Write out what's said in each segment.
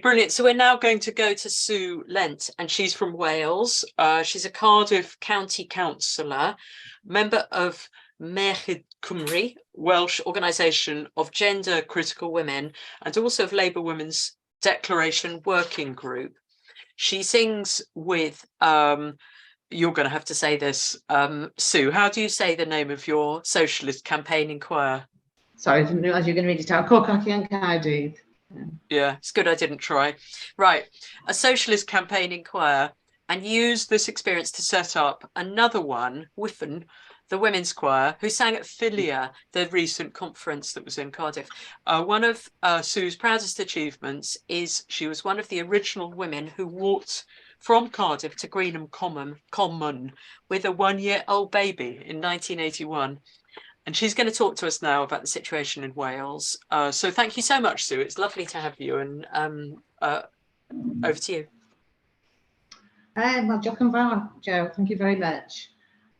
Brilliant. So we're now going to go to Sue Lent, and she's from Wales. She's a Cardiff County Councillor, member of Merched Cymru, Welsh Organisation of Gender Critical Women, and also of Labour Women's Declaration Working Group. She sings with, you're going to have to say this, Sue, how do you say the name of your socialist campaigning choir? Sorry, I didn't realise you were going to read it out. Cor Cochion Caerdydd. Yeah, it's good I didn't try. Right, a socialist campaigning choir, and used this experience to set up another one, Cwfen, the women's choir, who sang at Filia, the recent conference that was in Cardiff. One of Sue's proudest achievements is she was one of the original women who walked from Cardiff to Greenham Common with a one-year-old baby in 1981. And she's going to talk to us now about the situation in Wales. So thank you so much, Sue. It's lovely to have you. And over to you. Well, Jock and Var, Joe, thank you very much.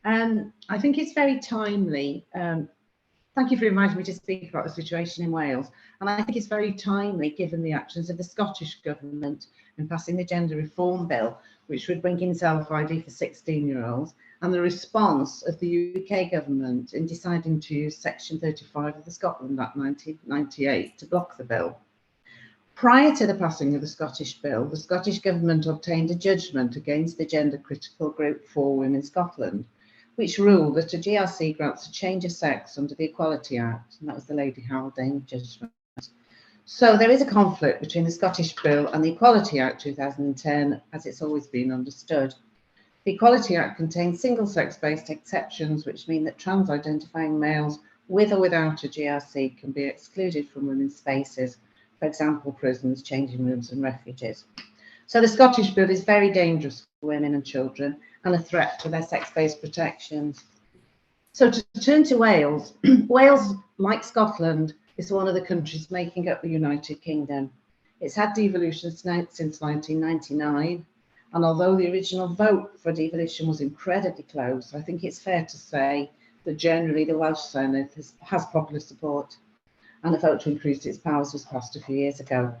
I think it's very timely. Thank you for inviting me to speak about the situation in Wales. And I think it's very timely given the actions of the Scottish Government in passing the Gender Reform Bill, which would bring in self-ID for 16-year-olds, and the response of the UK Government in deciding to use Section 35 of the Scotland Act 1998 to block the bill. Prior to the passing of the Scottish Bill, the Scottish Government obtained a judgment against the gender critical group For Women Scotland, which ruled that a GRC grants a change of sex under the Equality Act, and that was the Lady Haldane judgment. So there is a conflict between the Scottish Bill and the Equality Act 2010, as it's always been understood. The Equality Act contains single-sex-based exceptions, which mean that trans-identifying males with or without a GRC can be excluded from women's spaces, for example, prisons, changing rooms and refuges. So the Scottish Bill is very dangerous for women and children and a threat to their sex-based protections. So to turn to Wales, Wales, like Scotland, is one of the countries making up the United Kingdom. It's had devolution since 1999. And although the original vote for devolution was incredibly close, I think it's fair to say that generally the Welsh Senate has popular support, and a vote to increase its powers was passed a few years ago.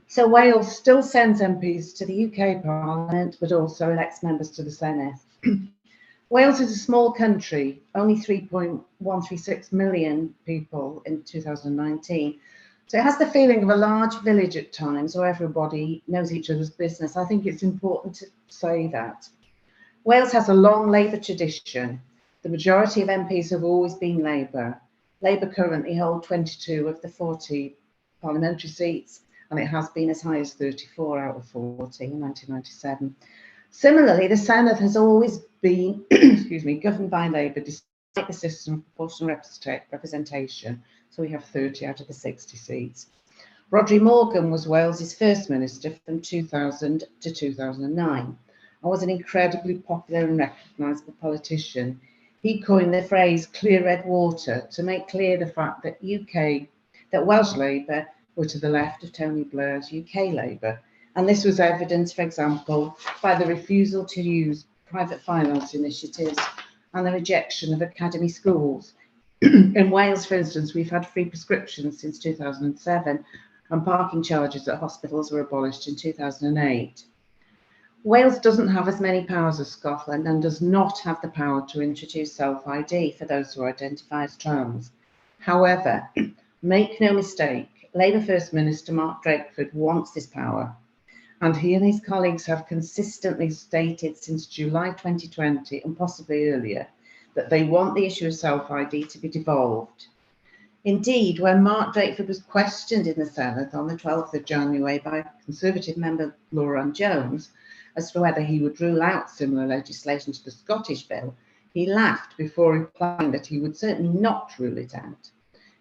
So Wales still sends MPs to the UK Parliament, but also elects members to the Senate. Wales is a small country, only 3.136 million people in 2019. So it has the feeling of a large village at times where everybody knows each other's business. I think it's important to say that. Wales has a long Labour tradition. The majority of MPs have always been Labour. Labour currently hold 22 of the 40 parliamentary seats, and it has been as high as 34 out of 40 in 1997. Similarly, the Senate has always been governed by Labour despite the system of proportional representation. So we have 30 out of the 60 seats. Rhodri Morgan was Wales's first minister from 2000 to 2009 and was an incredibly popular and recognisable politician. He coined the phrase clear red water to make clear the fact that Welsh Labour were to the left of Tony Blair's UK Labour. And this was evidenced, for example, by the refusal to use private finance initiatives and the rejection of academy schools. In Wales, for instance, we've had free prescriptions since 2007, and parking charges at hospitals were abolished in 2008. Wales doesn't have as many powers as Scotland and does not have the power to introduce self-ID for those who identify as trans. However, make no mistake, Labour First Minister Mark Drakeford wants this power, and he and his colleagues have consistently stated since July 2020 and possibly earlier that they want the issue of self-ID to be devolved. Indeed, when Mark Drakeford was questioned in the Senate on the 12th of January by Conservative member Laura Jones as to whether he would rule out similar legislation to the Scottish Bill, he laughed before replying that he would certainly not rule it out.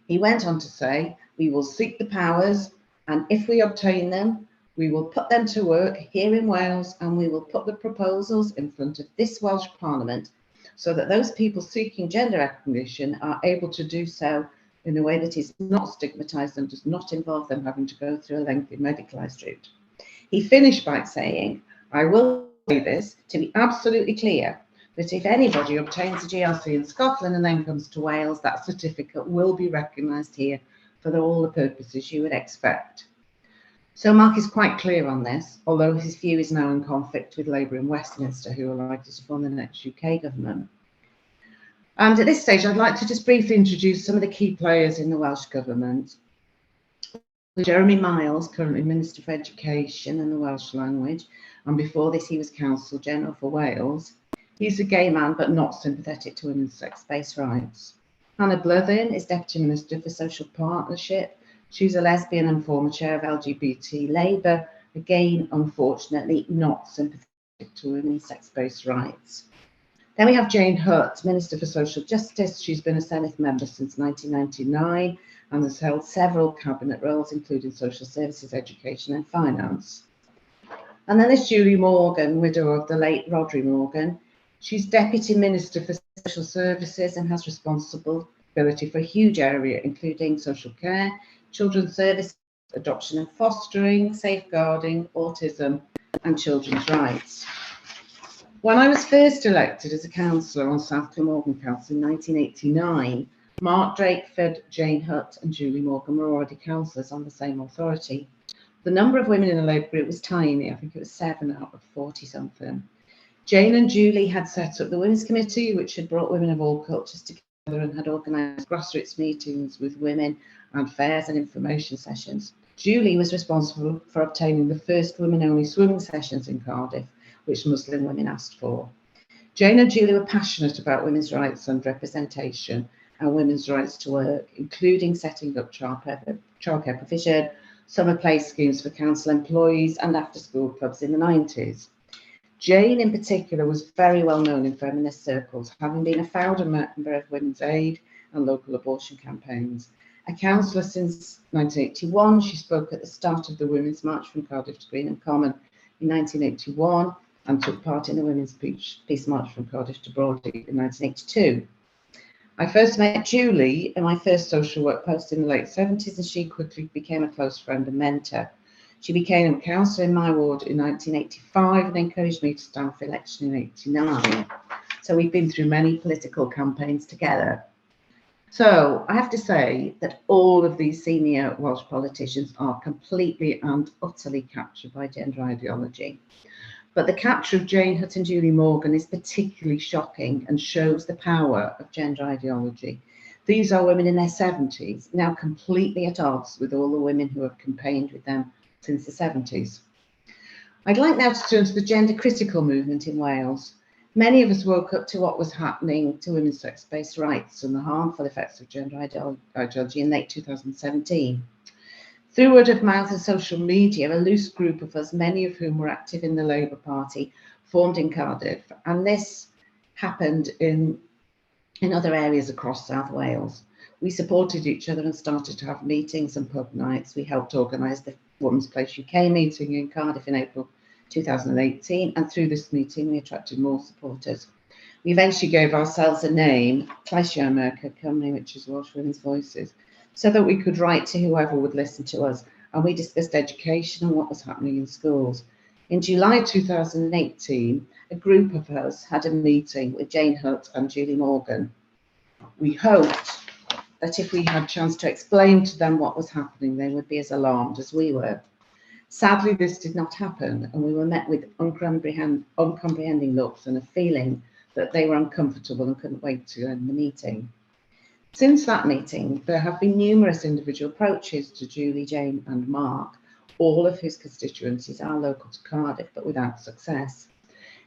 He went on to say, "We will seek the powers, and if we obtain them, we will put them to work here in Wales, and we will put the proposals in front of this Welsh Parliament so that those people seeking gender recognition are able to do so in a way that is not stigmatised and does not involve them having to go through a lengthy medicalised route." He finished by saying, "I will say this to be absolutely clear, that if anybody obtains a GRC in Scotland and then comes to Wales, that certificate will be recognised here for all the purposes you would expect." So Mark is quite clear on this, although his view is now in conflict with Labour in Westminster, who are likely to form the next UK government. And at this stage, I'd like to just briefly introduce some of the key players in the Welsh Government. Jeremy Miles, currently Minister for Education and the Welsh language, and before this he was Consul General for Wales. He's a gay man but not sympathetic to women's sex-based rights. Hannah Blythyn is Deputy Minister for Social Partnership. She's a lesbian and former chair of LGBT Labour, again, unfortunately, not sympathetic to women's sex-based rights. Then we have Jane Hutt, Minister for Social Justice. She's been a Senate member since 1999 and has held several cabinet roles, including social services, education and finance. And then there's Julie Morgan, widow of the late Rhodri Morgan. She's Deputy Minister for Social Services and has responsibility for a huge area, including social care, children's services, adoption and fostering, safeguarding, autism and children's rights. When I was first elected as a councillor on South Glamorgan Council in 1989, Mark Drakeford, Jane Hutt and Julie Morgan were already councillors on the same authority. The number of women in the Labour group was tiny. I think it was 7 out of 40 something. Jane and Julie had set up the Women's Committee, which had brought women of all cultures together and had organised grassroots meetings with women and fairs and information sessions. Julie was responsible for obtaining the first women-only swimming sessions in Cardiff, which Muslim women asked for. Jane and Julie were passionate about women's rights and representation and women's rights to work, including setting up childcare provision, summer play schemes for council employees and after-school clubs in the 90s. Jane in particular was very well known in feminist circles, having been a founder member of Women's Aid and local abortion campaigns. A councillor since 1981, she spoke at the start of the Women's March from Cardiff to Greenham Common in 1981 and took part in the Women's Peace March from Cardiff to Broadgate in 1982. I first met Julie in my first social work post in the late 70s, and she quickly became a close friend and mentor. She became a councillor in my ward in 1985 and encouraged me to stand for election in 89. So we've been through many political campaigns together. So I have to say that all of these senior Welsh politicians are completely and utterly captured by gender ideology. But the capture of Jane Hutt and Julie Morgan is particularly shocking and shows the power of gender ideology. These are women in their 70s, now completely at odds with all the women who have campaigned with them since the 70s. I'd like now to turn to the gender critical movement in Wales. Many of us woke up to what was happening to women's sex-based rights and the harmful effects of gender ideology in late 2017. Through word of mouth and social media, a loose group of us, many of whom were active in the Labour Party, formed in Cardiff, and this happened in other areas across South Wales. We supported each other and started to have meetings and pub nights. We helped organise the Women's Place UK meeting in Cardiff in April 2018, and through this meeting we attracted more supporters. We eventually gave ourselves a name, Cwfen Cymru, which is Welsh Women's Voices, so that we could write to whoever would listen to us, and we discussed education and what was happening in schools. In July 2018, a group of us had a meeting with Jane Hutt and Julie Morgan. We hoped that if we had a chance to explain to them what was happening, they would be as alarmed as we were. Sadly, this did not happen, and we were met with uncomprehending looks and a feeling that they were uncomfortable and couldn't wait to end the meeting. Since that meeting, there have been numerous individual approaches to Julie, Jane and Mark, all of whose constituencies are local to Cardiff, but without success.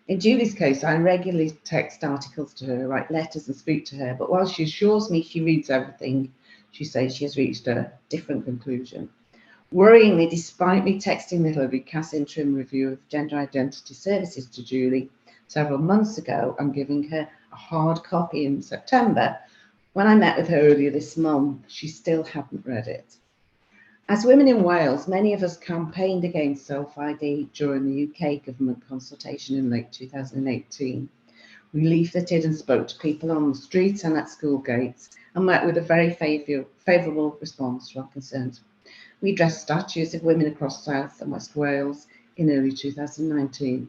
In Julie's case, I regularly text articles to her, write letters and speak to her, but while she assures me she reads everything, she says she has reached a different conclusion. Worryingly, despite me texting the Heli CAS interim review of gender identity services to Julie several months ago and giving her a hard copy in September, when I met with her earlier this month, she still hadn't read it. As women in Wales, many of us campaigned against self-ID during the UK government consultation in late 2018. We leafleted and spoke to people on the streets and at school gates and met with a very favourable response to our concerns. We dressed statues of women across South and West Wales in early 2019.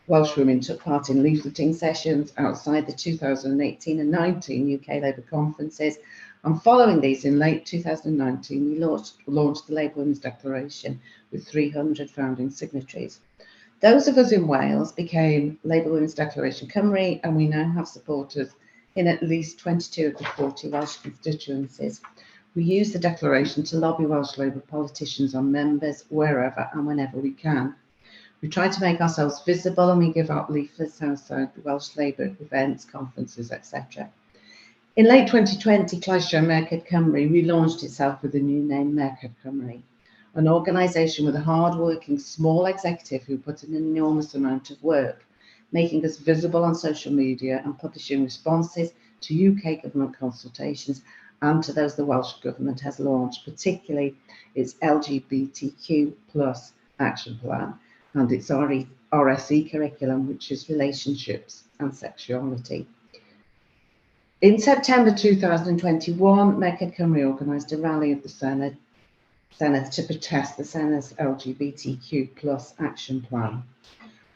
Welsh women took part in leafleting sessions outside the 2018 and 19 UK Labour conferences, And following these, in late 2019, we launched the Labour Women's Declaration with 300 founding signatories. Those of us in Wales became Labour Women's Declaration Cymru, and we now have supporters in at least 22 of the 40 Welsh constituencies. We use the declaration to lobby Welsh Labour politicians on members wherever and whenever we can. We try to make ourselves visible, and we give out leaflets outside the Welsh Labour events, conferences, etc. In late 2020, Clysio Merched Cymru relaunched itself with the new name Merched Cymru, an organisation with a hard-working small executive who put in an enormous amount of work, making us visible on social media and publishing responses to UK government consultations and to those the Welsh Government has launched, particularly its LGBTQ+ action plan and its RSE curriculum, which is relationships and sexuality. In September 2021, Merched Cymru organised a rally of the Senedd to protest the Senedd LGBTQ+ action plan.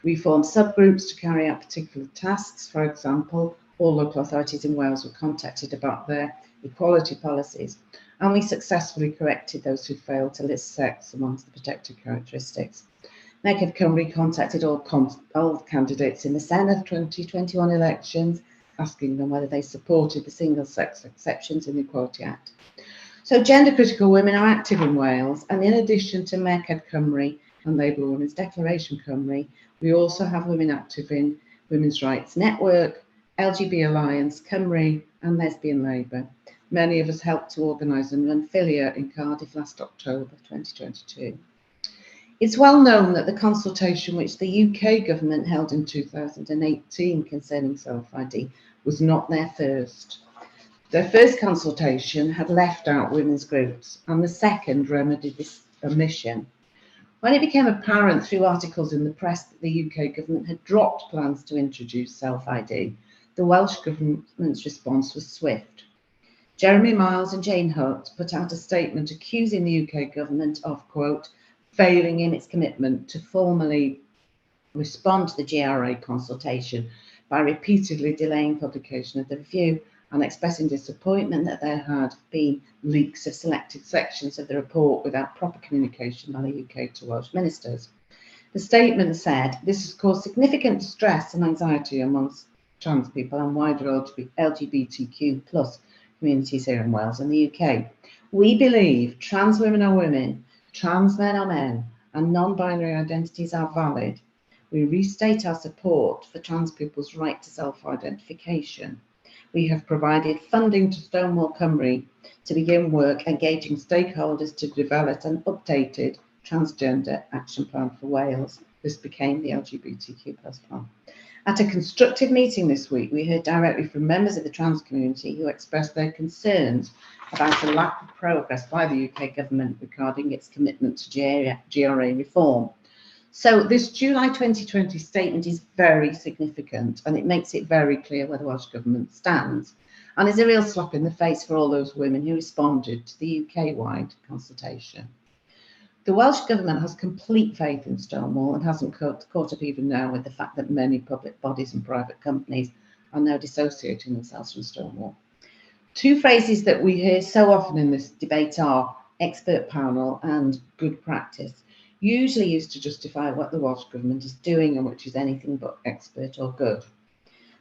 We formed subgroups to carry out particular tasks. For example, all local authorities in Wales were contacted about their equality policies, and we successfully corrected those who failed to list sex amongst the protected characteristics. Merched Cymru contacted all candidates in the Senedd 2021 elections, asking them whether they supported the single-sex exceptions in the Equality Act. So gender-critical women are active in Wales, and in addition to Merched Cymru and Labour Women's Declaration Cymru, we also have women active in Women's Rights Network, LGB Alliance Cymru, and Lesbian Labour. Many of us helped to organise and run Filia in Cardiff last October 2022. It's well known that the consultation which the UK government held in 2018 concerning self-ID was not their first. Their first consultation had left out women's groups, and the second remedied this omission. When it became apparent through articles in the press that the UK government had dropped plans to introduce self-ID, the Welsh Government's response was swift. Jeremy Miles and Jane Hutt put out a statement accusing the UK government of, quote, failing in its commitment to formally respond to the GRA consultation by repeatedly delaying publication of the review and expressing disappointment that there had been leaks of selected sections of the report without proper communication by the UK to Welsh ministers. The statement said, this has caused significant distress and anxiety amongst trans people and wider LGBTQ+ communities here in Wales and the UK. We believe trans women are women, trans men are men, and non-binary identities are valid. We restate our support for trans people's right to self-identification. We have provided funding to Stonewall Cymru to begin work engaging stakeholders to develop an updated transgender action plan for Wales. This became the LGBTQ+ plan. At a constructive meeting this week, we heard directly from members of the trans community who expressed their concerns about a lack of progress by the UK government regarding its commitment to GRA reform. So this July 2020 statement is very significant, and it makes it very clear where the Welsh Government stands, and is a real slap in the face for all those women who responded to the UK-wide consultation. The Welsh Government has complete faith in Stonewall and hasn't caught up even now with the fact that many public bodies and private companies are now dissociating themselves from Stonewall. Two phrases that we hear so often in this debate are expert panel and good practice, usually used to justify what the Welsh Government is doing and which is anything but expert or good.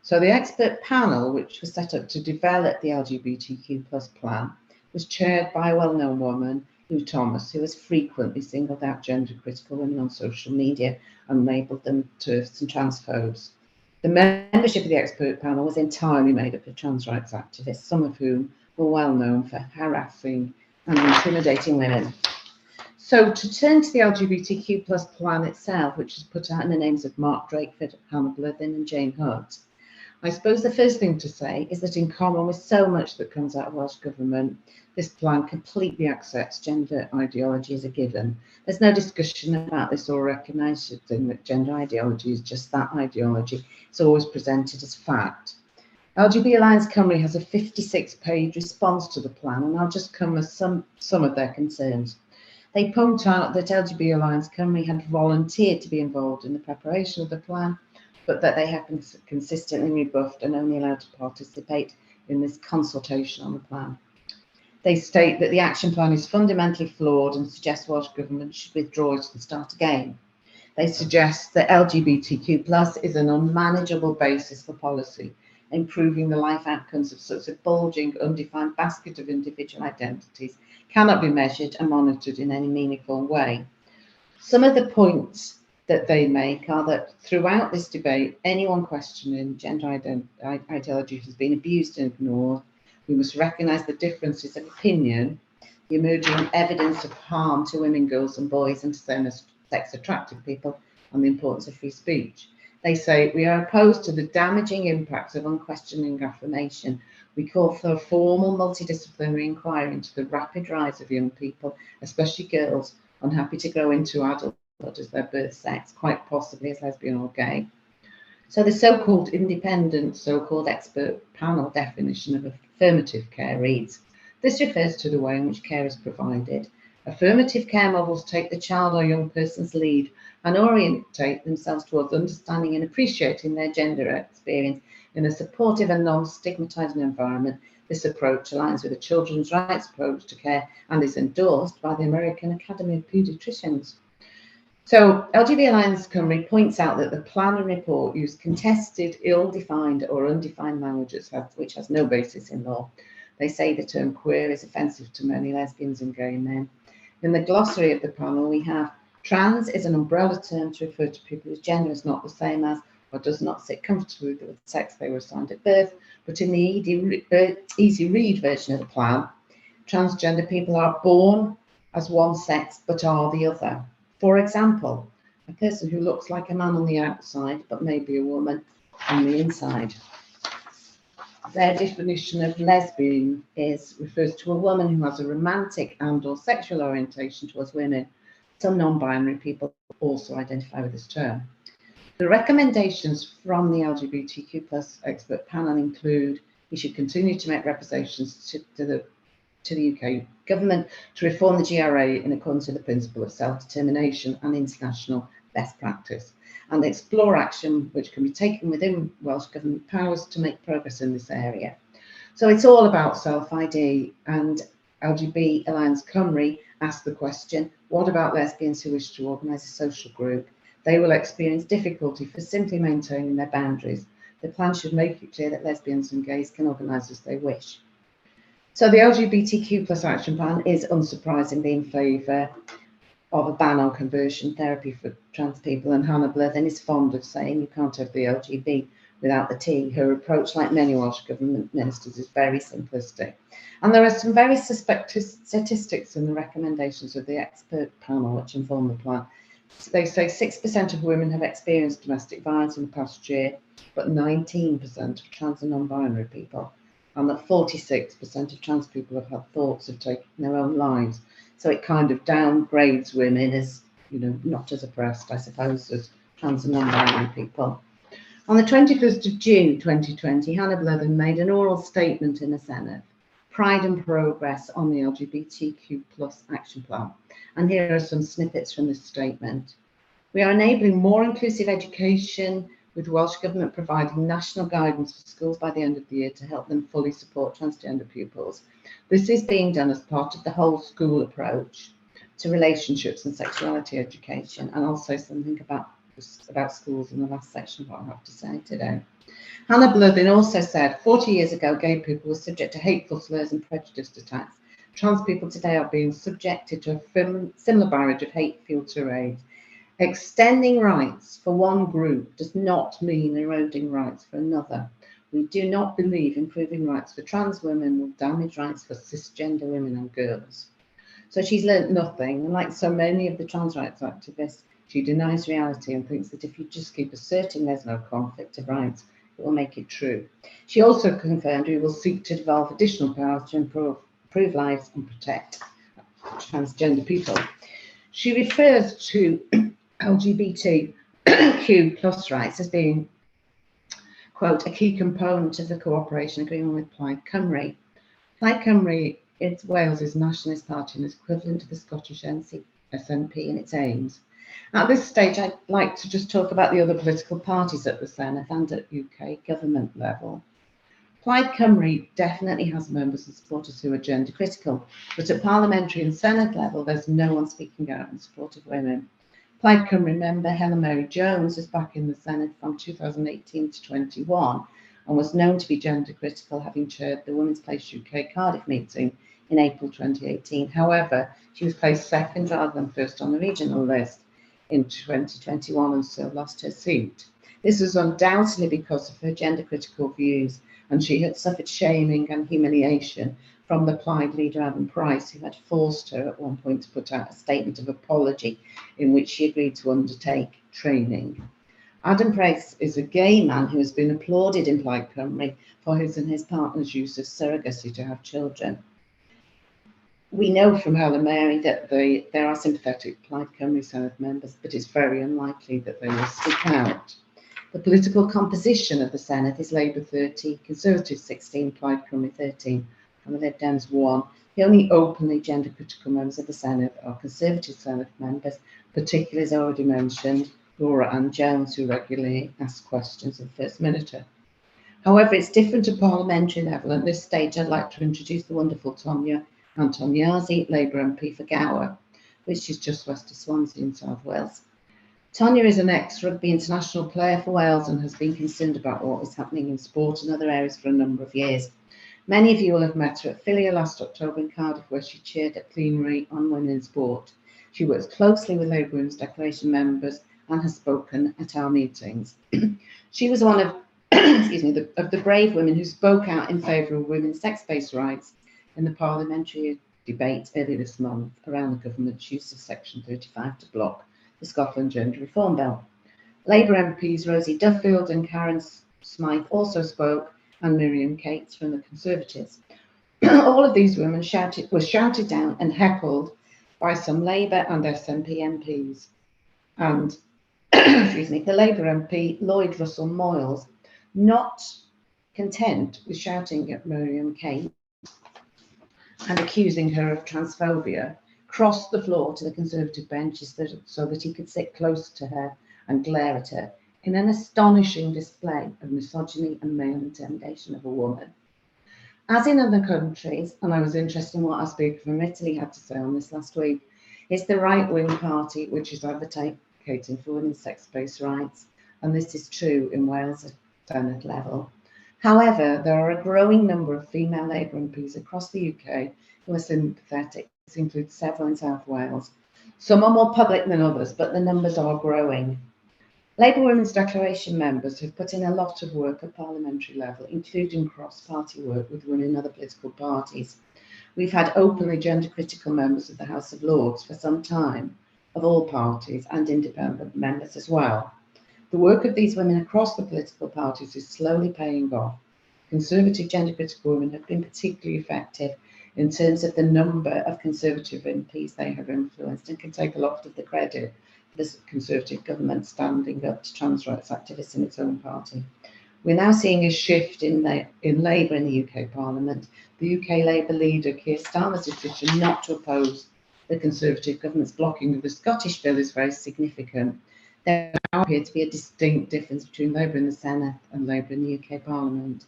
So the expert panel, which was set up to develop the LGBTQ+ plan, was chaired by a well-known woman, Lou Thomas, who has frequently singled out gender-critical women on social media and labelled them TERFs and transphobes. The membership of the expert panel was entirely made up of trans rights activists, some of whom were well known for harassing and intimidating women. So to turn to the LGBTQ+ plan itself, which is put out in the names of Mark Drakeford, Hannah Blythyn and Jane Hutt, I suppose the first thing to say is that in common with so much that comes out of Welsh Government, this plan completely accepts gender ideology as a given. There's no discussion about this or recognising that gender ideology is just that ideology. It's always presented as fact. LGB Alliance Cymru has a 56-page response to the plan, and I'll just come with some of their concerns. They point out that LGB Alliance Cymru had volunteered to be involved in the preparation of the plan, but that they have been consistently rebuffed and only allowed to participate in this consultation on the plan. They state that the action plan is fundamentally flawed and suggest Welsh Government should withdraw it and start again. They suggest that LGBTQ+ is an unmanageable basis for policy, improving the life outcomes of such a bulging, undefined basket of individual identities cannot be measured and monitored in any meaningful way. Some of the points that they make are that throughout this debate, anyone questioning gender ideology has been abused and ignored. We must recognise the differences of opinion, the emerging evidence of harm to women, girls and boys and to same-sex attracted people, and the importance of free speech. They say, we are opposed to the damaging impacts of unquestioning affirmation. We call for a formal multidisciplinary inquiry into the rapid rise of young people, especially girls, unhappy to grow into adulthood as their birth sex, quite possibly as lesbian or gay. So the so-called independent, so-called expert panel definition of affirmative care reads, this refers to the way in which care is provided. Affirmative care models take the child or young person's lead and orientate themselves towards understanding and appreciating their gender experience in a supportive and non-stigmatizing environment. This approach aligns with the children's rights approach to care and is endorsed by the American Academy of Pediatricians. So LGBT Alliance Cymru points out that the plan and report use contested, ill-defined or undefined language which has no basis in law. They say the term queer is offensive to many lesbians and gay men. In the glossary of the panel, we have trans is an umbrella term to refer to people whose gender is not the same as or does not sit comfortably with the sex they were assigned at birth. But in the easy read version of the plan, transgender people are born as one sex but are the other. For example, a person who looks like a man on the outside but may be a woman on the inside. Their definition of lesbian refers to a woman who has a romantic and or sexual orientation towards women. Some non-binary people also identify with this term. The recommendations from the LGBTQ+ expert panel include we should continue to make representations to the UK government to reform the GRA in accordance with the principle of self-determination and international best practice, and explore action which can be taken within Welsh Government powers to make progress in this area. So it's all about self-ID, and LGBT Alliance Cymru asked the question, what about lesbians who wish to organise a social group? They will experience difficulty for simply maintaining their boundaries. The plan should make it clear that lesbians and gays can organise as they wish. So the LGBTQ+ action plan is unsurprisingly in favour of a ban on conversion therapy for trans people, and Hannah Blythyn is fond of saying you can't have the LGB without the T. Her approach, like many Welsh Government ministers, is very simplistic. And there are some very suspect statistics in the recommendations of the expert panel which inform the plan. They say 6% of women have experienced domestic violence in the past year, but 19% of trans and non-binary people, and that 46% of trans people have had thoughts of taking their own lives. So it kind of downgrades women as, you know, not as oppressed, I suppose, as trans and non-binary people. On the 21st of June 2020, Hannah Blythyn made an oral statement in the Senate, Pride and Progress on the LGBTQ+ Action Plan. And here are some snippets from this statement. We are enabling more inclusive education, with Welsh Government providing national guidance for schools by the end of the year to help them fully support transgender pupils. This is being done as part of the whole school approach to relationships and sexuality education, and also something about schools in the last section of what I have to say today. Hannah Blythyn also said, 40 years ago, gay people were subject to hateful slurs and prejudiced attacks. Trans people today are being subjected to a similar barrage of hate-fueled tirades. Extending rights for one group does not mean eroding rights for another. We do not believe improving rights for trans women will damage rights for cisgender women and girls. So she's learnt nothing, and like so many of the trans rights activists, she denies reality and thinks that if you just keep asserting there's no conflict of rights, it will make it true. She also confirmed we will seek to devolve additional powers to improve lives and protect transgender people. She refers to LGBTQ+ rights as being, quote, a key component of the cooperation agreement with Plaid Cymru. Plaid Cymru is Wales's nationalist party and is equivalent to the Scottish SNP in its aims. At this stage, I'd like to just talk about the other political parties at the Senate and at UK government level. Plaid Cymru definitely has members and supporters who are gender critical, but at parliamentary and Senate level, there's no one speaking out in support of women. Plaid Cymru member Helen Mary Jones was back in the Senate from 2018 to 21 and was known to be gender critical, having chaired the Women's Place UK Cardiff meeting in April 2018. However, she was placed second rather than first on the regional list in 2021 and so lost her seat. This was undoubtedly because of her gender critical views, and she had suffered shaming and humiliation from the Plaid leader Adam Price, who had forced her at one point to put out a statement of apology in which she agreed to undertake training. Adam Price is a gay man who has been applauded in Plaid Cymru for his and his partner's use of surrogacy to have children. We know from Helen Mary that there are sympathetic Plaid Cymru Senate members, but it's very unlikely that they will speak out. The political composition of the Senate is Labour 30, Conservative 16, Plaid Cymru 13, and the Lib Dems 1. The only openly gender critical members of the Senate are Conservative Senate members, particularly as already mentioned, Laura Ann Jones, who regularly asks questions of the First Minister. However, it's different at parliamentary level. At this stage, I'd like to introduce the wonderful Tonya Antoniazzi, Labour MP for Gower, which is just west of Swansea in South Wales. Tonya is an ex-rugby international player for Wales and has been concerned about what is happening in sport and other areas for a number of years. Many of you will have met her at Filia last October in Cardiff, where she chaired a plenary on women in sport. She works closely with Labour Women's Declaration members and has spoken at our meetings. She was one of, of the brave women who spoke out in favour of women's sex-based rights in the parliamentary debate earlier this month around the government's use of Section 35 to block the Scotland Gender Reform Bill. Labour MPs Rosie Duffield and Karen Smythe also spoke, and Miriam Cates from the Conservatives. All of these women were shouted down and heckled by some Labour and SNP MPs. And the Labour MP Lloyd Russell Moyles, not content with shouting at Miriam Cates and accusing her of transphobia, crossed the floor to the Conservative benches so that he could sit close to her and glare at her in an astonishing display of misogyny and male intimidation of a woman. As in other countries, and I was interested in what our speaker from Italy had to say on this last week, it's the right-wing party which is advocating for women's sex-based rights, and this is true in Wales at Senate level. However, there are a growing number of female Labour MPs across the UK who are sympathetic. This includes several in South Wales. Some are more public than others, but the numbers are growing. Labour Women's Declaration members have put in a lot of work at parliamentary level, including cross-party work with women in other political parties. We've had openly gender-critical members of the House of Lords for some time, of all parties, and independent members as well. The work of these women across the political parties is slowly paying off. Conservative gender-critical women have been particularly effective in terms of the number of Conservative MPs they have influenced, and can take a lot of the credit for the Conservative government standing up to trans rights activists in its own party. We're now seeing a shift in Labour in the UK Parliament. The UK Labour leader, Keir Starmer's decision not to oppose the Conservative government's blocking of the Scottish bill is very significant. There now appears to be a distinct difference between Labour in the Senate and Labour in the UK Parliament.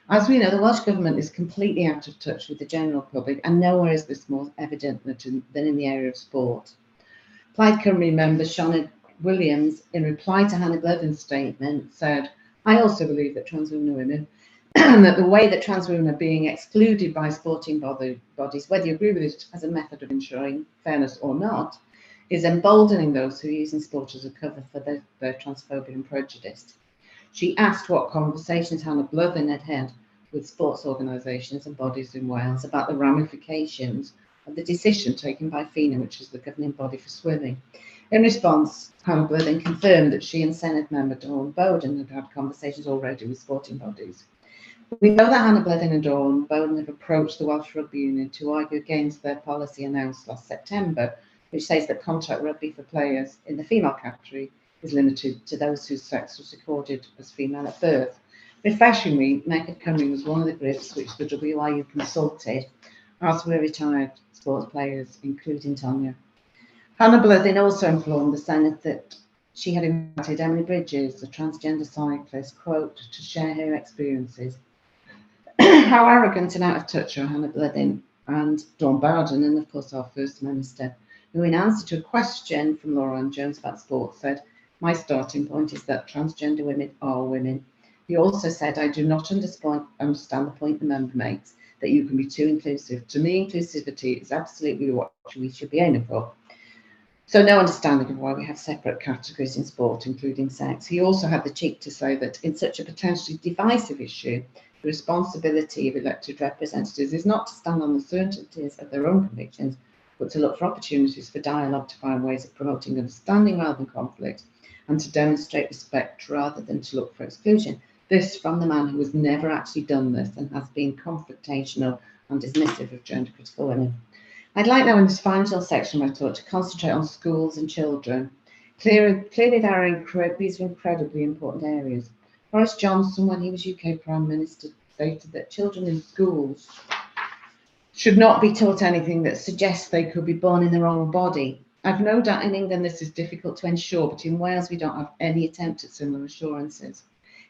As we know, the Welsh Government is completely out of touch with the general public, and nowhere is this more evident than in the area of sport. Plaid Cymru member Sionna Williams, in reply to Hannah Glyddon's statement, said, "I also believe that trans women are women, and that the way that trans women are being excluded by sporting bodies, whether you agree with it as a method of ensuring fairness or not, is emboldening those who are using sport as a cover for their transphobia and prejudice." She asked what conversations Hannah Glyddon had had with sports organisations and bodies in Wales about the ramifications of the decision taken by FINA, which is the governing body for swimming. In response, Hannah Glyddon confirmed that she and Senate member Dawn Bowden had had conversations already with sporting bodies. We know that Hannah Glyddon and Dawn Bowden have approached the Welsh Rugby Union to argue against their policy announced last September, which says that contract rugby for players in the female category is limited to those whose sex was recorded as female at birth. Refreshingly, Naked Cymru was one of the groups which the WRU consulted, as were retired sports players, including Tonya. Hannah Glyddon also informed the Senate that she had invited Emily Bridges, a transgender cyclist, quote, to share her experiences. How arrogant and out of touch are Hannah Blethyn and Dawn Bowden, and of course our First Minister, who in answer to a question from Laura Ann Jones about sport said, "My starting point is that transgender women are women." He also said, "I do not understand the point the member makes, that you can be too inclusive. To me, inclusivity is absolutely what we should be aiming for." So no understanding of why we have separate categories in sport, including sex. He also had the cheek to say that in such a potentially divisive issue, the responsibility of elected representatives is not to stand on the certainties of their own convictions, but to look for opportunities for dialogue to find ways of promoting understanding rather than conflict, and to demonstrate respect rather than to look for exclusion. This from the man who has never actually done this and has been confrontational and dismissive of gender critical women. I'd like now in this final section of my talk to concentrate on schools and children. Clearly these are incredibly important areas. Boris Johnson, when he was UK Prime Minister, stated that children in schools should not be taught anything that suggests they could be born in the wrong body. I've no doubt in England this is difficult to ensure, but in Wales we don't have any attempt at similar assurances.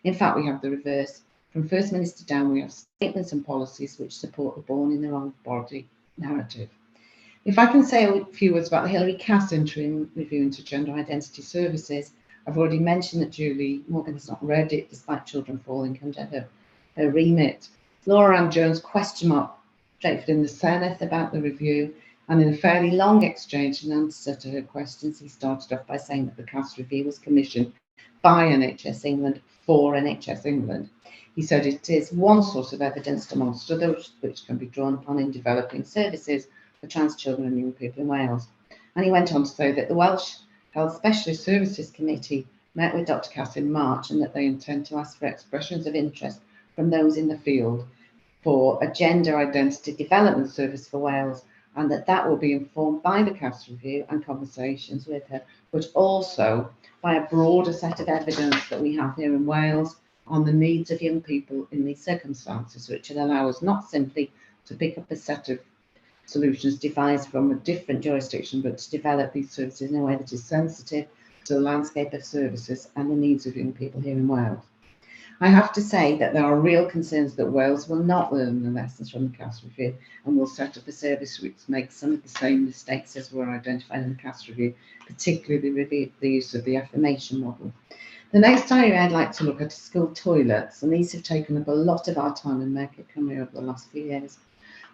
In fact, we have the reverse. From First Minister down, we have statements and policies which support the born in the wrong body narrative. If I can say a few words about the Heli Cass interim review into gender identity services, I've already mentioned that Julie Morgan has not read it, despite children falling under her remit. Laura Ann Jones question mark Drakeford in the Senate about the review, and in a fairly long exchange in answer to her questions, he started off by saying that the Cass review was commissioned by NHS England for NHS England. He said it is one source of evidence amongst others which can be drawn upon in developing services for trans children and young people in Wales. And he went on to say that the Welsh Health Specialist Services Committee met with Dr Cass in March, and that they intend to ask for expressions of interest from those in the field for a gender identity development service for Wales, and that will be informed by the Cass review and conversations with her, but also by a broader set of evidence that we have here in Wales on the needs of young people in these circumstances, which will allow us not simply to pick up a set of solutions devised from a different jurisdiction, but to develop these services in a way that is sensitive to the landscape of services and the needs of young people here in Wales. I have to say that there are real concerns that Wales will not learn the lessons from the Cass review and will set up a service which makes some of the same mistakes as were identified in the Cass review, particularly the use of the affirmation model. The next area I'd like to look at is school toilets, and these have taken up a lot of our time in Merched Cymru over the last few years.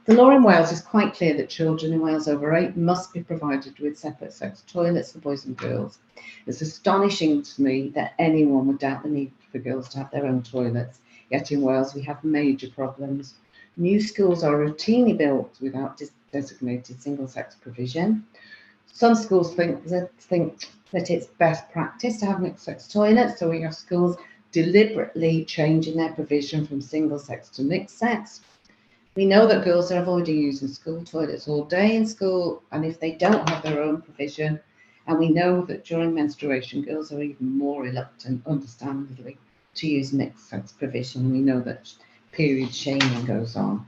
The law in Wales is quite clear that children in Wales over 8 must be provided with separate sex toilets for boys and girls. It's astonishing to me that anyone would doubt the need for girls to have their own toilets, yet in Wales we have major problems. New schools are routinely built without designated single-sex provision. Some schools think that it's best practice to have mixed-sex toilets, so we have schools deliberately changing their provision from single-sex to mixed-sex. We know that girls are avoiding using school toilets all day in school, and if they don't have their own provision, and we know that during menstruation, girls are even more reluctant, understandably, to use mixed-sex provision. We know that period shaming goes on.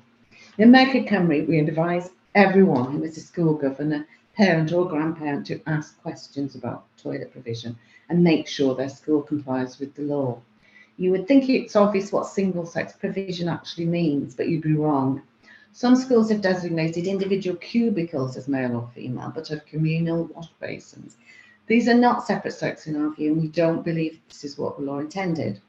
In Merched Cymru, we advise everyone who is a school governor, parent or grandparent to ask questions about toilet provision and make sure their school complies with the law. You would think it's obvious what single-sex provision actually means, but you'd be wrong. Some schools have designated individual cubicles as male or female, but have communal wash basins. These are not separate sex in our view, and we don't believe this is what the law intended.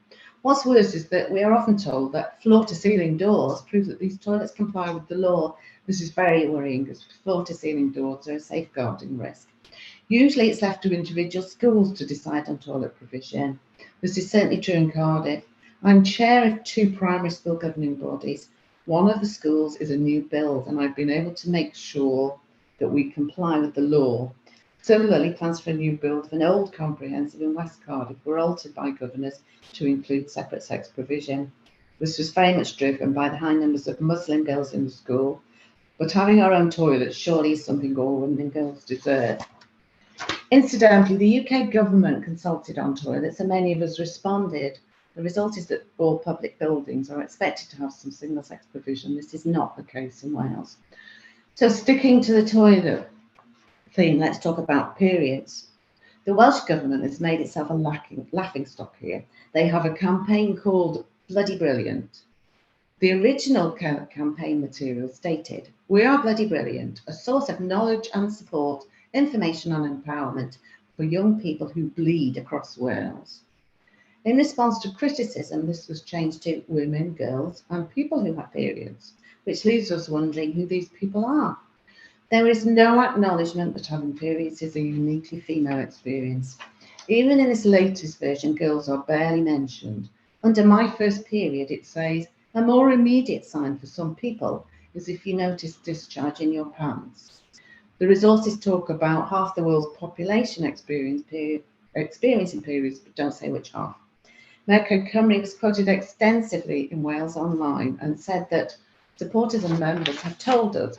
What's worse is that we are often told that floor-to-ceiling doors prove that these toilets comply with the law. This is very worrying, because floor-to-ceiling doors are a safeguarding risk. Usually it's left to individual schools to decide on toilet provision. This is certainly true in Cardiff. I'm chair of 2 primary school governing bodies. One of the schools is a new build, and I've been able to make sure that we comply with the law. Similarly, plans for a new build of an old comprehensive in West Cardiff were altered by governors to include separate sex provision. This was very much driven by the high numbers of Muslim girls in the school, but having our own toilets surely is something all women and girls deserve. Incidentally, the UK government consulted on toilets, and many of us responded. The result is that all public buildings are expected to have some single-sex provision. This is not the case in Wales. So sticking to the toilet theme, let's talk about periods. The Welsh Government has made itself a laughing stock here. They have a campaign called Bloody Brilliant. The original campaign material stated, "We are bloody brilliant, a source of knowledge and support, information and empowerment for young people who bleed across Wales." In response to criticism, this was changed to women, girls, and people who have periods, which leaves us wondering who these people are. There is no acknowledgement that having periods is a uniquely female experience. Even in this latest version, girls are barely mentioned. Under "my first period," it says, "a more immediate sign for some people is if you notice discharge in your pants." The resources talk about half the world's population experiencing periods, but don't say which half. Merched Cymru was quoted extensively in Wales Online and said that supporters and members have told us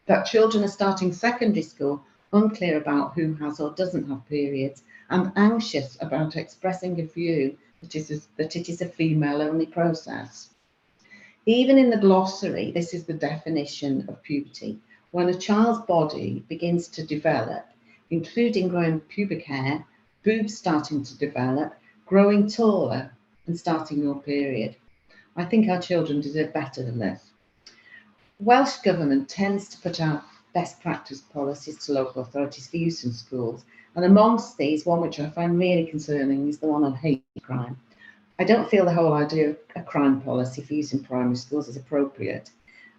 that children are starting secondary school unclear about who has or doesn't have periods and anxious about expressing a view that it is a female-only process. Even in the glossary, this is the definition of puberty, when a child's body begins to develop, including growing pubic hair, boobs starting to develop, growing taller, and starting your period. I think our children deserve better than this. Welsh Government tends to put out best practice policies to local authorities for use in schools, and amongst these, one which I find really concerning is the one on hate crime. I don't feel the whole idea of a crime policy for use in primary schools is appropriate,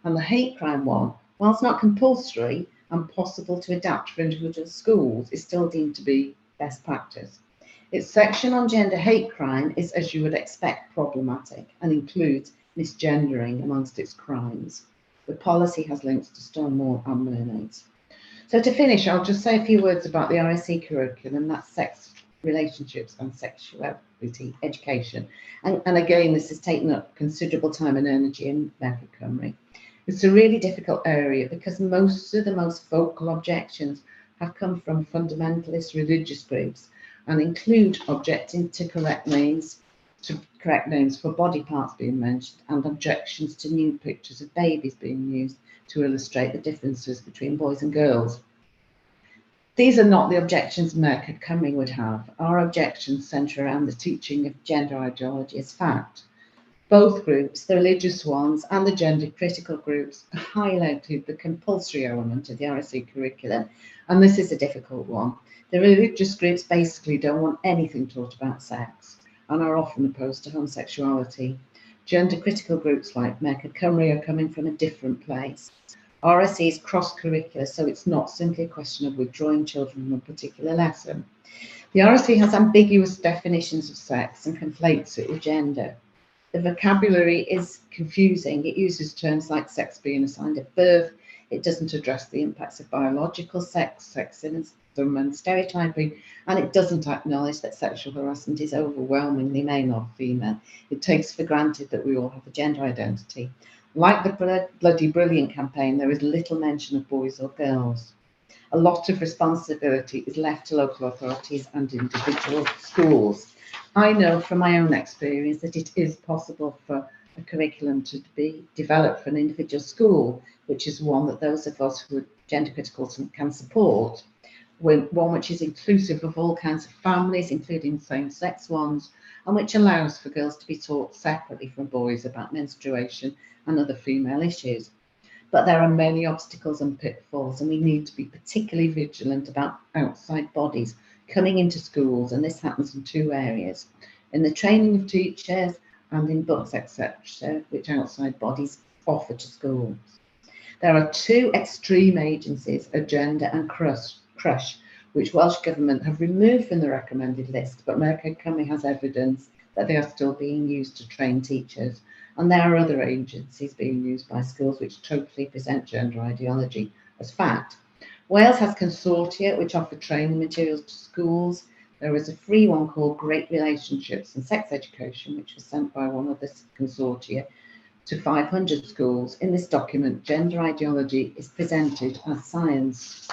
and the hate crime one, whilst not compulsory and possible to adapt for individual schools, is still deemed to be best practice. Its section on gender hate crime is, as you would expect, problematic and includes misgendering amongst its crimes. The policy has links to Stonewall and mermaids. So to finish, I'll just say a few words about the RSE curriculum, that's sex, relationships and sexuality education. And again, this has taken up considerable time and energy in Merched Cymru. It's a really difficult area because most of the most vocal objections have come from fundamentalist religious groups and include objecting to correct names for body parts being mentioned and objections to nude pictures of babies being used to illustrate the differences between boys and girls. These are not the objections Merched Cymru would have. Our objections centre around the teaching of gender ideology as fact. Both groups, the religious ones and the gender critical groups, highlighted the compulsory element of the RSE curriculum, and this is a difficult one. The religious groups basically don't want anything taught about sex and are often opposed to homosexuality. Gender critical groups like Merched Cymru are coming from a different place. RSE is cross-curricular, so it's not simply a question of withdrawing children from a particular lesson. The RSE has ambiguous definitions of sex and conflates it with gender. The vocabulary is confusing. It uses terms like sex being assigned at birth. It doesn't address the impacts of biological sex, sexism and stereotyping, and it doesn't acknowledge that sexual harassment is overwhelmingly male or female. It takes for granted that we all have a gender identity. Like the Bloody Brilliant campaign, there is little mention of boys or girls. A lot of responsibility is left to local authorities and individual schools. I know from my own experience that it is possible for a curriculum to be developed for an individual school, which is one that those of us who are gender critical can support, one which is inclusive of all kinds of families, including same-sex ones, and which allows for girls to be taught separately from boys about menstruation and other female issues. But there are many obstacles and pitfalls, and we need to be particularly vigilant about outside bodies coming into schools, and this happens in two areas: in the training of teachers and in books, etc., which outside bodies offer to schools. There are two extreme agencies, Agenda and Crush, which Welsh Government have removed from the recommended list, but Merched Cymru has evidence that they are still being used to train teachers. And there are other agencies being used by schools which totally present gender ideology as fact. Wales has consortia which offer training materials to schools. There is a free one called Great Relationships and Sex Education, which was sent by one of the consortia to 500 schools. In this document, gender ideology is presented as science.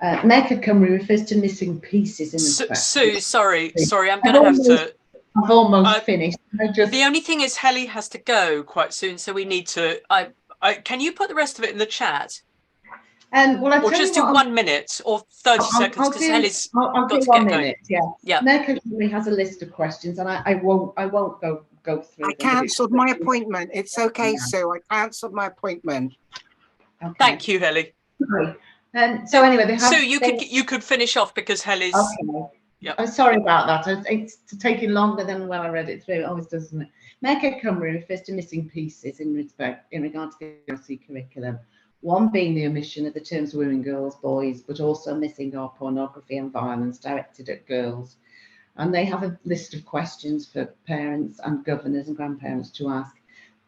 Merched Cymru refers to missing pieces in the Sue, sorry, I'm going to have to... I've almost finished. The only thing is Heli has to go quite soon, so we need to... can you put the rest of it in the chat? Well, or just do 1 minute or 30 seconds, because Heli's got to get going. Yeah. Merched Cymru has a list of questions, and I won't go go through. I cancelled my appointment. It's okay, Sue. I cancelled my appointment. Okay. Thank you, Heli. Sorry. So anyway, they have. So you could finish off because Heli's. Okay. Yep. I'm sorry about that. It's taking longer than when I read it through. It always does, doesn't it? Mecca Cymru refers to missing pieces in regard to the IC curriculum. One being the omission of the terms women, girls, boys, but also missing our pornography and violence directed at girls. And they have a list of questions for parents and governors and grandparents to ask.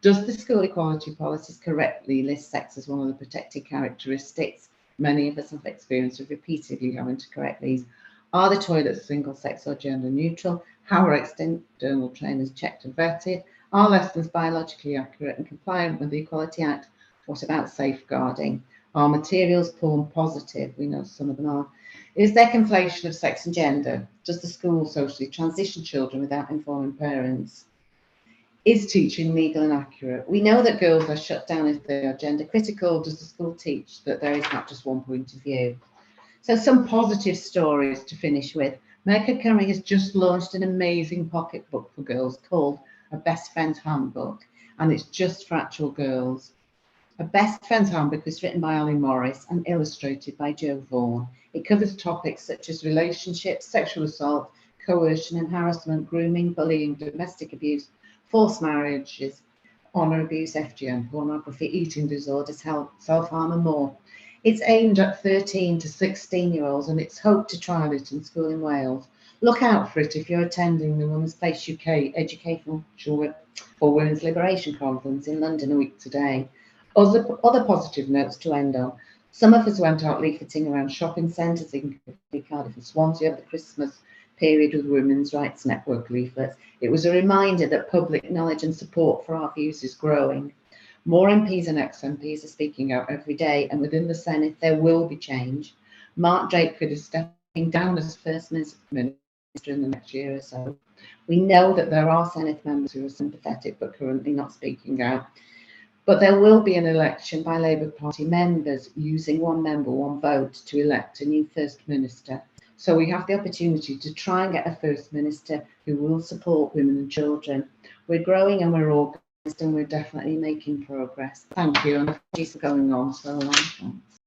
Does the school equality policies correctly list sex as one of the protected characteristics? Many of us have experience of repeatedly having to correct these. Are the toilets single sex or gender neutral? How are external trainers checked and vetted? Are lessons biologically accurate and compliant with the Equality Act? What about safeguarding? Are materials porn positive? We know some of them are. Is there conflation of sex and gender? Does the school socially transition children without informing parents? Is teaching legal and accurate? We know that girls are shut down if they are gender critical. Does the school teach that there is not just one point of view? So some positive stories to finish with. Mecca Cymru has just launched an amazing pocketbook for girls called A Best Friend's Handbook, and it's just for actual girls. A Best Friend's Handbook was written by Ali Morris and illustrated by Joe Vaughan. It covers topics such as relationships, sexual assault, coercion and harassment, grooming, bullying, domestic abuse, forced marriages, honour abuse, FGM, pornography, eating disorders, self-harm and more. It's aimed at 13 to 16-year-olds and it's hoped to trial it in school in Wales. Look out for it if you're attending the Women's Place UK Educational for Women's Liberation Conference in London a week today. Other positive notes to end on. Some of us went out leafleting around shopping centres in Cardiff and Swansea over the Christmas period with Women's Rights Network leaflets. It was a reminder that public knowledge and support for our views is growing. More MPs and ex-MPs are speaking out every day, and within the Senate there will be change. Mark Drakeford is stepping down as First Minister in the next year or so. We know that there are Senate members who are sympathetic but currently not speaking out. But there will be an election by Labour Party members using one member, one vote to elect a new First Minister. So we have the opportunity to try and get a First Minister who will support women and children. We're growing and we're organised and we're definitely making progress. Thank you, and apologies for going on so long.